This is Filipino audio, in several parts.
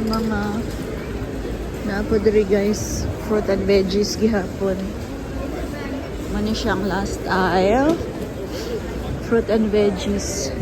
mga napo diri guys, fruit and veggies gihapon. Mani siyang last aisle, fruit and veggies.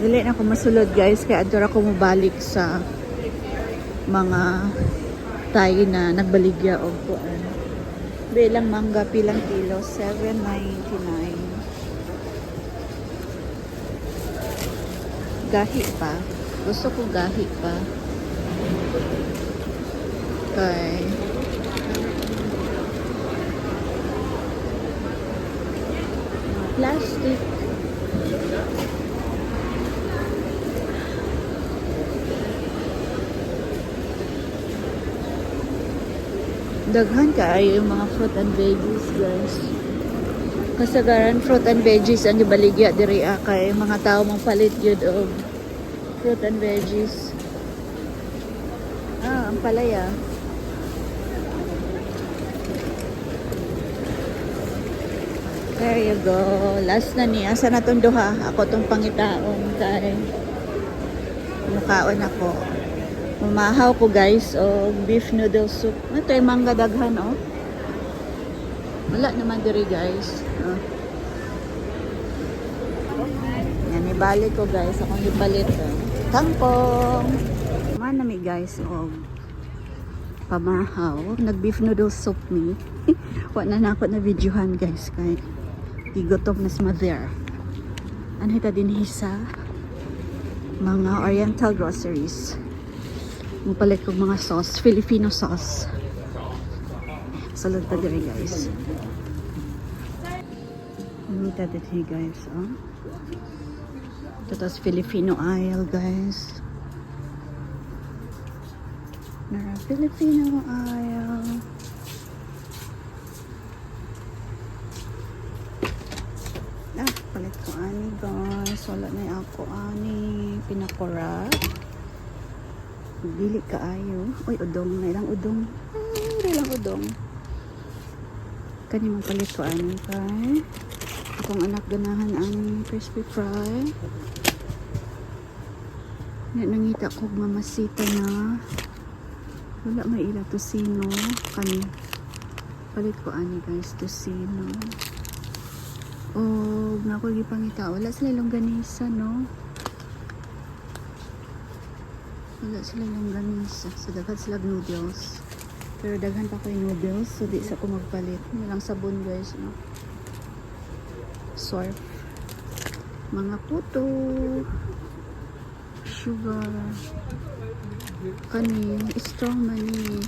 Dili na ako masulod guys, kaya adto ako mabalik sa mga tayo na nagbaligya og kuan. Bilang mangga pilang kilo, 7.99. Gahi pa. Gusto ko gahi pa. Okay. Plastic. Daghan kaayo yung mga fruit and veggies guys. Kasagaran fruit and veggies ang gibaligya diri kay mga tao mong palit yun og fruit and veggies. Ang palaya. There you go. Last na niya. Asa na tong duha? Ako tong pangitaon kay mukaon ako. Mamahaw ko guys o beef noodle soup. Ito yung mangga daghan oh. Wala naman diri guys. Yan, ibalik ko guys. Akong ipalit. Kangkong. Manami guys o pamahaw. Nag-beef noodle soup ni. Wala na ako na videohan guys. Kaya igotom na sa mother. Ano ito din sa mga oriental groceries. Mupalit ko mga sauce. Filipino sauce. Salad pa diri guys. Umita diri guys. Oh. Ito tas Filipino aisle guys. Nara Filipino aisle. Palit ko ani guys. Wala na ako ani. Pinakura. Dili kaayo. Uy, udong. May lang udong. May lang udong. Kani mong palit ko ani kay. Akong anak ganahan ani crispy fry. Nangita ko mamasita na. Wala may ila tosino. Kani. Palit ko ani guys tosino. Oh, nako gipangita. Wala sila longganisa no. Wala sila longganisa. So daghan sila noodles. Pero daghan pa ko yung noodles. So di sa ko magpalit. Walang sabon guys no. Surf. Mga puto. Sugar. Kani. Strong money.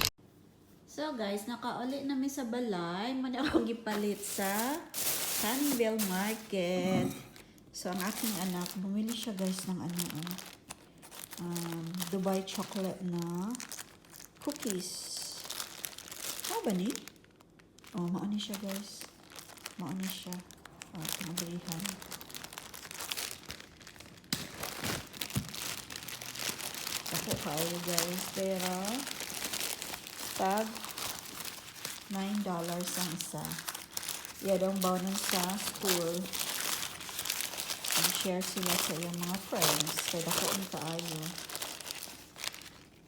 So guys, nakauli namin sa balay. Muna akong gipalit sa Sunnyvale Market. So ang aking anak, bumili siya guys ng ano Dubai chocolate na cookies. Ano ba ni? Oh, maani siya guys. Maani siya. Pinabilihan. Ako kayo guys. Pero tag $9 ang isa. Yadong bawnan sa school. Share sila sa iyong mga friends. Kaya ako ni kaayo.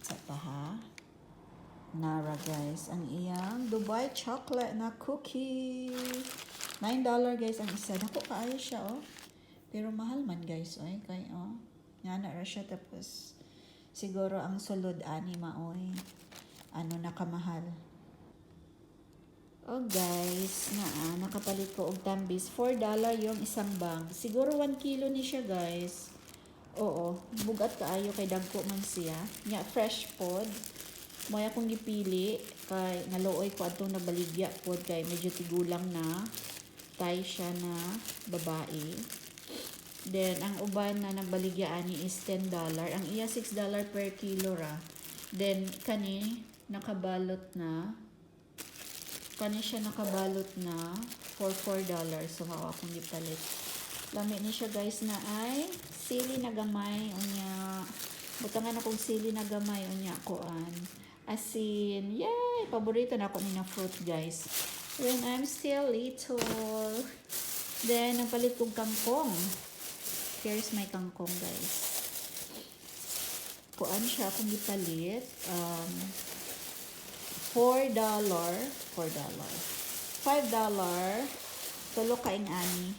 Sa paha. Nara guys. Ang iyang Dubai chocolate na cookie. $9 guys ang isa. Dako kaayo siya oh. Pero mahal man guys. Oy. Kaya oh. Nga na siya tapos. Siguro ang sulod ani maoy. Ano nakamahal. Oh guys, nakapalit ko og tambis. $4 yung isang bag. Siguro 1 kilo ni siya guys. Oo, bugat kaayo kay dagko man siya. Nya fresh pod. Moya akong gipili kay naluoy ko atong nabaligya pod kay medyo tigulang na. Tay siya na babae. Then ang uban na nabaligya ani is $10. Ang iya $6 per kilo ra. Then kani nakabalot na. Kani siya nakabalot na for $4. So, mao akong gipalit. Lami ni siya guys na ay sili na gamay. Unya, butangan akong sili na gamay. Unya, kuan. Asin. Yay! Paborito na ako ni na fruit guys. When I'm still little. Then, nagpalit kong kangkong. Here's my kangkong guys. kuan siya kung gipalit. $4. $5. Tulo kaing ani.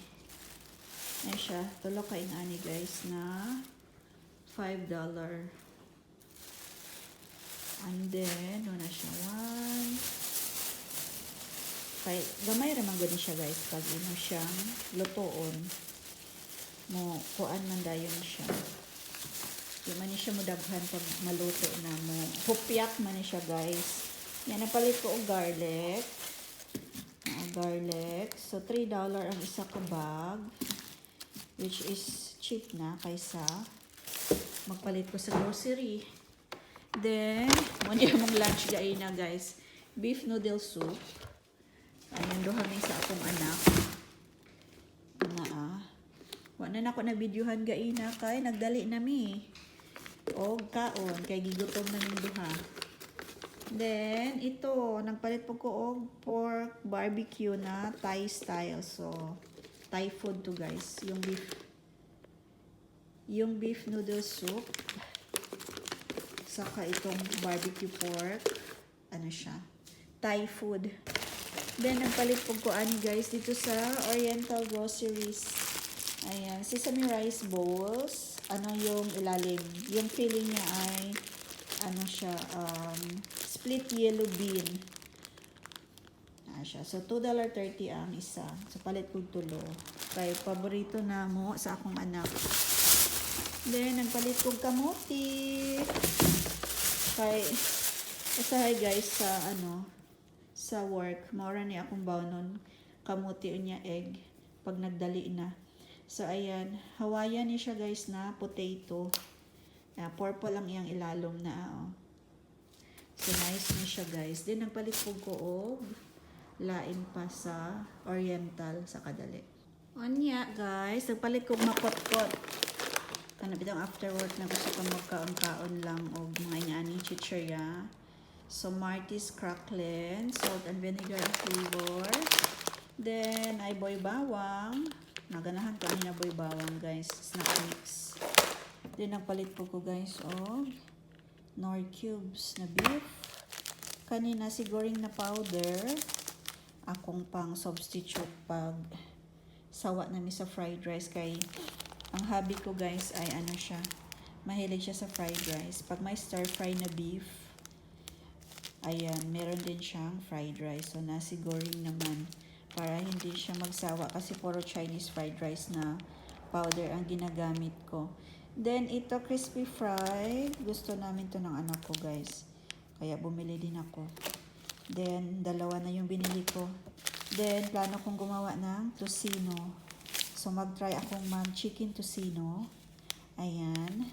Ayan siya. Tulo kaing ani guys na $5. And then, na siya. 1. Kay, gamay ramang gani siya guys. Pag ino siyang lutoon. Mo, kuan man dayon siya. Di man ni siya mudaghan pag maluto na mo. Pupyak man ni siya guys. Yan, napalit ko og garlic. Garlic. So, $3 ang isa ka bag. Which is cheap na kaysa magpalit ko sa grocery. Then, muna mong lunch gain na guys. Beef noodle soup. Ayan, duhaming sa akong anak. Wala na ako na videohan gain na kay nagdali na mi. O kaon kay gigutom na ning duha. Then, ito, nagpalit po ko og pork barbecue na Thai style. So, Thai food to guys. Yung beef noodle soup. Saka itong barbecue pork. Ano siya? Thai food. Then, nagpalit po ko ani guys dito sa Oriental Groceries. Ayan. Sesame rice bowls. Ano yung ilalim? Yung filling niya ay ano siya, split yellow bean. Siya. So, $2.30 ang isa. So, palit ko tulo. Kay, paborito na mo sa akong anak. Then, nagpalit ko kamote. Kay, usahay guys sa, sa work. Maura ni akong bawnon. Kamote niya egg. Pag nagdali na. So, ayan. Hawaiian ni siya guys na potato. Purple lang iyang ilalom na. So, nice ni siya guys. Then, nagpalit ko og lain pa sa Oriental sa kadali. Onya guys. Nagpalit ko makot-kot. Kanang bitang after work na gusto ko magkaon-kaon lang og mga inyani chichirya. So, Marty's Cracklin. Salt and vinegar flavor. Then, ay boy bawang. Naganahan kami na boy bawang guys. Snack mix. Then, nagpalit po ko guys og Knorr cubes na beef. Kanina siguring na powder. Akong pang substitute pag sawa na mi sa fried rice. Kay ang hobby ko guys ay ano siya. Mahilig siya sa fried rice. Pag may stir fry na beef, ayan, meron din siyang fried rice. So, nasiguring naman para hindi siya magsawa kasi puro Chinese fried rice na powder ang ginagamit ko. Then, ito crispy fried. Gusto namin to ng anak ko, guys. Kaya bumili din ako. Then, dalawa na yung binili ko. Then, plano kong gumawa ng tocino. So, mag-try akong chicken tocino. Ayan.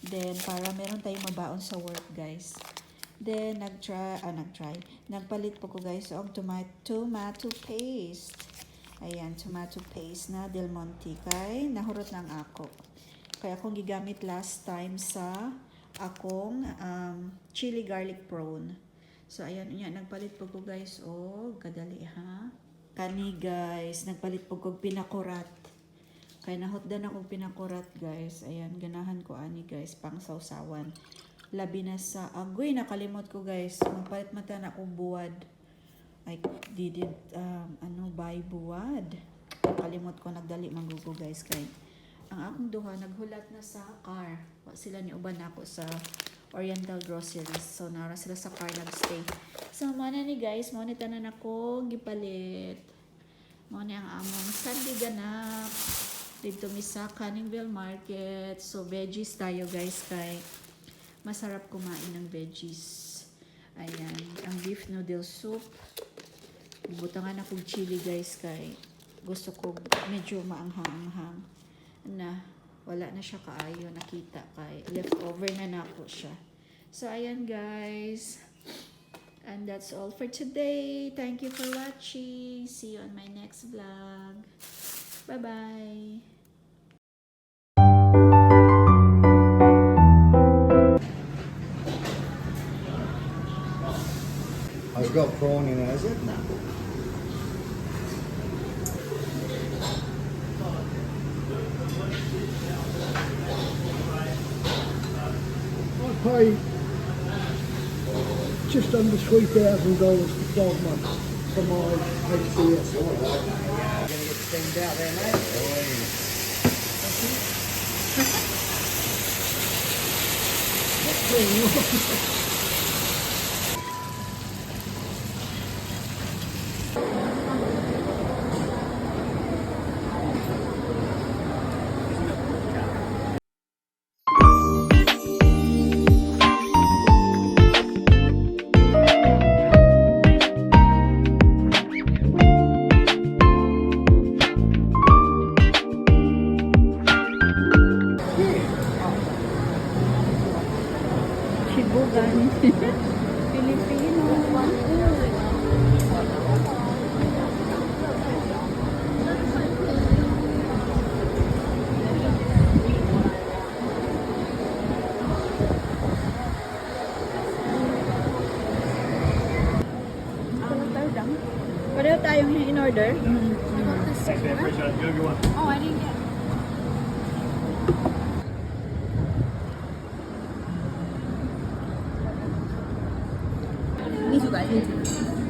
Then, para meron tayong mabaon sa work, guys. Then, nagpalit po ko, guys, og tomato paste. Ayan, tomato paste na Del Monte. Kay, nahurot ng ako. Kaya akong gigamit last time sa akong chili garlic prawn. So, ayan, nagpalit po ko guys. Kadali ha. Kani guys, nagpalit po ko pinakurat. Kaya nahotdan akong pinakurat guys. Ayan, ganahan ko ani guys, pang sausawan. Labi na sa, agoy, nakalimot ko guys. Magpalit mata na akong buwad. I didn't, buy buwad. Nakalimot ko, nagdali manggugo guys. Kaya, ang akong duha naghulat na sa car. Sila ni uban ako sa Oriental Groceries. So, nara sila sa car nagstay. So, mana ni guys, mo ni tanan ako gipalit. Mo ni ang among Sunday ganap. Dito mi sa Canningville Market. So, veggies tayo guys kay masarap kumain ng veggies. Ayan, ang beef noodle soup. Butangan akong chili guys kay gusto ko medyo maanghang-anghang. Na wala na siya kaayo nakita kay leftover na nako siya. So ayan guys, and that's all for today. Thank you for watching. See you on my next vlog. Bye bye. I've got prawn in it, has it? No. pay just under $3,000 for 12 months for my HBS. Gonna get steamed out there, mate. Shibugan. Filipino. Pareho tayong in-order. Oh, I didn't get. These you guys.